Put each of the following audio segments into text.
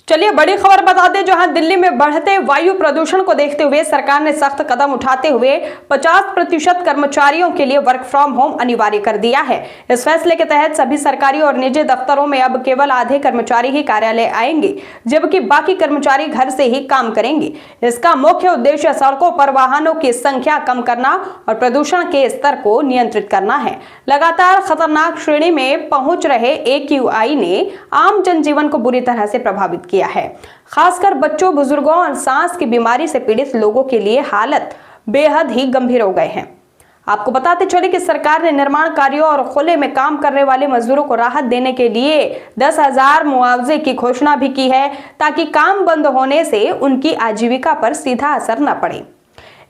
चलिए बड़ी खबर बता दें, जहां दिल्ली में बढ़ते वायु प्रदूषण को देखते हुए सरकार ने सख्त कदम उठाते हुए 50% कर्मचारियों के लिए वर्क फ्रॉम होम अनिवार्य कर दिया है। इस फैसले के तहत सभी सरकारी और निजी दफ्तरों में अब केवल आधे कर्मचारी ही कार्यालय आएंगे, जबकि बाकी कर्मचारी घर से ही काम करेंगे। इसका मुख्य उद्देश्य सड़कों पर वाहनों की संख्या कम करना और प्रदूषण के स्तर को नियंत्रित करना है। लगातार खतरनाक श्रेणी में पहुंच रहे AQI ने आम जनजीवन को बुरी तरह से प्रभावित किया है। खासकर बच्चों, बुजुर्गों और सांस की बीमारी से पीड़ित लोगों के लिए हालत बेहद ही गंभीर हो गए हैं। आपको बताते चले कि सरकार ने निर्माण कार्यों और खुले में काम करने वाले मजदूरों को राहत देने के लिए 10,000 मुआवजे की घोषणा भी की है, ताकि काम बंद होने से उनकी आजीविका पर सीधा असर न पड़े।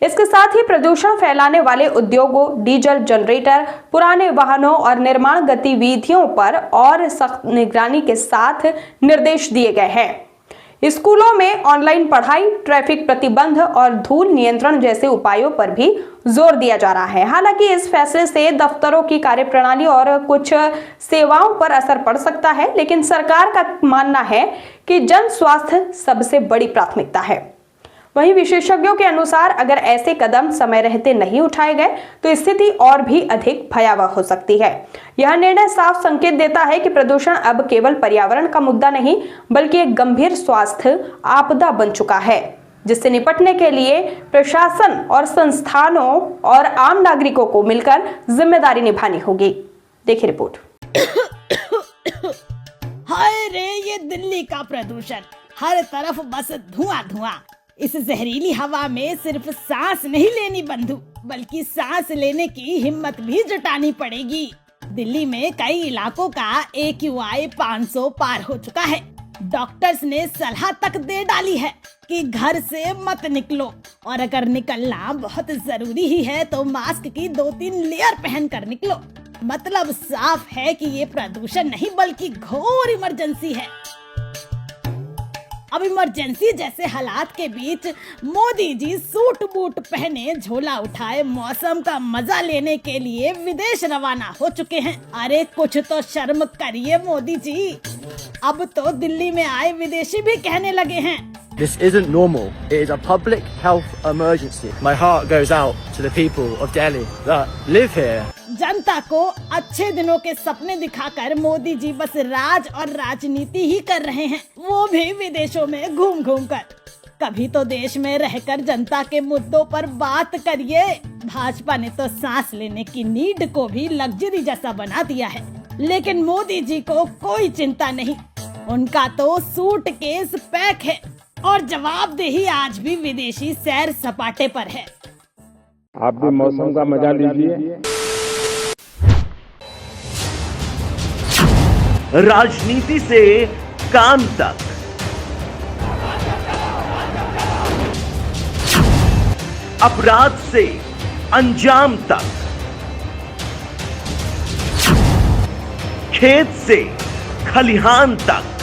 इसके साथ ही प्रदूषण फैलाने वाले उद्योगों, डीजल जनरेटर, पुराने वाहनों और निर्माण गतिविधियों पर और सख्त निगरानी के साथ निर्देश दिए गए हैं। स्कूलों में ऑनलाइन पढ़ाई, ट्रैफिक प्रतिबंध और धूल नियंत्रण जैसे उपायों पर भी जोर दिया जा रहा है। हालांकि इस फैसले से दफ्तरों की कार्यप्रणाली और कुछ सेवाओं पर असर पड़ सकता है, लेकिन सरकार का मानना है कि जन स्वास्थ्य सबसे बड़ी प्राथमिकता है। वहीं विशेषज्ञों के अनुसार अगर ऐसे कदम समय रहते नहीं उठाए गए तो स्थिति और भी अधिक भयावह हो सकती है। यह निर्णय साफ संकेत देता है कि प्रदूषण अब केवल पर्यावरण का मुद्दा नहीं, बल्कि एक गंभीर स्वास्थ्य आपदा बन चुका है, जिससे निपटने के लिए प्रशासन और संस्थानों और आम नागरिकों को मिलकर जिम्मेदारी निभानी होगी। देखिए रिपोर्ट। हाय रे, ये दिल्ली का प्रदूषण, हर तरफ बस धुआं धुआं। इस जहरीली हवा में सिर्फ सांस नहीं लेनी बंधु, बल्कि सांस लेने की हिम्मत भी जुटानी पड़ेगी। दिल्ली में कई इलाकों का AQI 500 पार हो चुका है। डॉक्टर्स ने सलाह तक दे डाली है कि घर से मत निकलो, और अगर निकलना बहुत जरूरी ही है तो मास्क की 2-3 लेयर पहन कर निकलो। मतलब साफ है कि ये प्रदूषण नहीं बल्कि घोर इमरजेंसी है। अब इमरजेंसी जैसे हालात के बीच मोदी जी सूट बूट पहने, झोला उठाए, मौसम का मजा लेने के लिए विदेश रवाना हो चुके हैं। अरे कुछ तो शर्म करिए मोदी जी। अब तो दिल्ली में आए विदेशी भी कहने लगे हैं, This isn't normal. It is a public health emergency. My heart goes out to the people of Delhi that live here. जनता को अच्छे दिनों के सपने दिखाकर मोदी जी बस राज और राजनीति ही कर रहे हैं, वो भी विदेशों में घूम घूम कर। कभी तो देश में रहकर जनता के मुद्दों पर बात करिए। भाजपा ने तो सांस लेने की नीड को भी लग्जरी जैसा बना दिया है, लेकिन मोदी जी को कोई चिंता नहीं। उनका तो सूटकेस पैक है और जवाबदेही आज भी विदेशी सैर सपाटे पर है। आप भी मौसम का मजा लीजिए। राजनीति से काम तक, अपराध से अंजाम तक, खेत से खलिहान तक,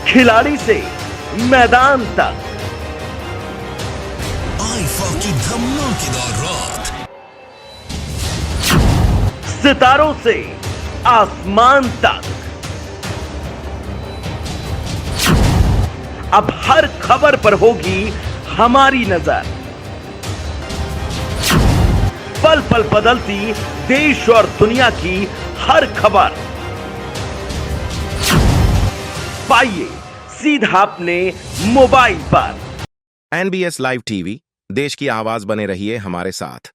खिलाड़ी से मैदान तक, आईफा की धमाकेदार रात, सितारों से आसमान तक, अब हर खबर पर होगी हमारी नजर। पल पल बदलती देश और दुनिया की हर खबर पाइए सीधा अपने मोबाइल पर। NBS लाइव टीवी, देश की आवाज बने रहिए हमारे साथ।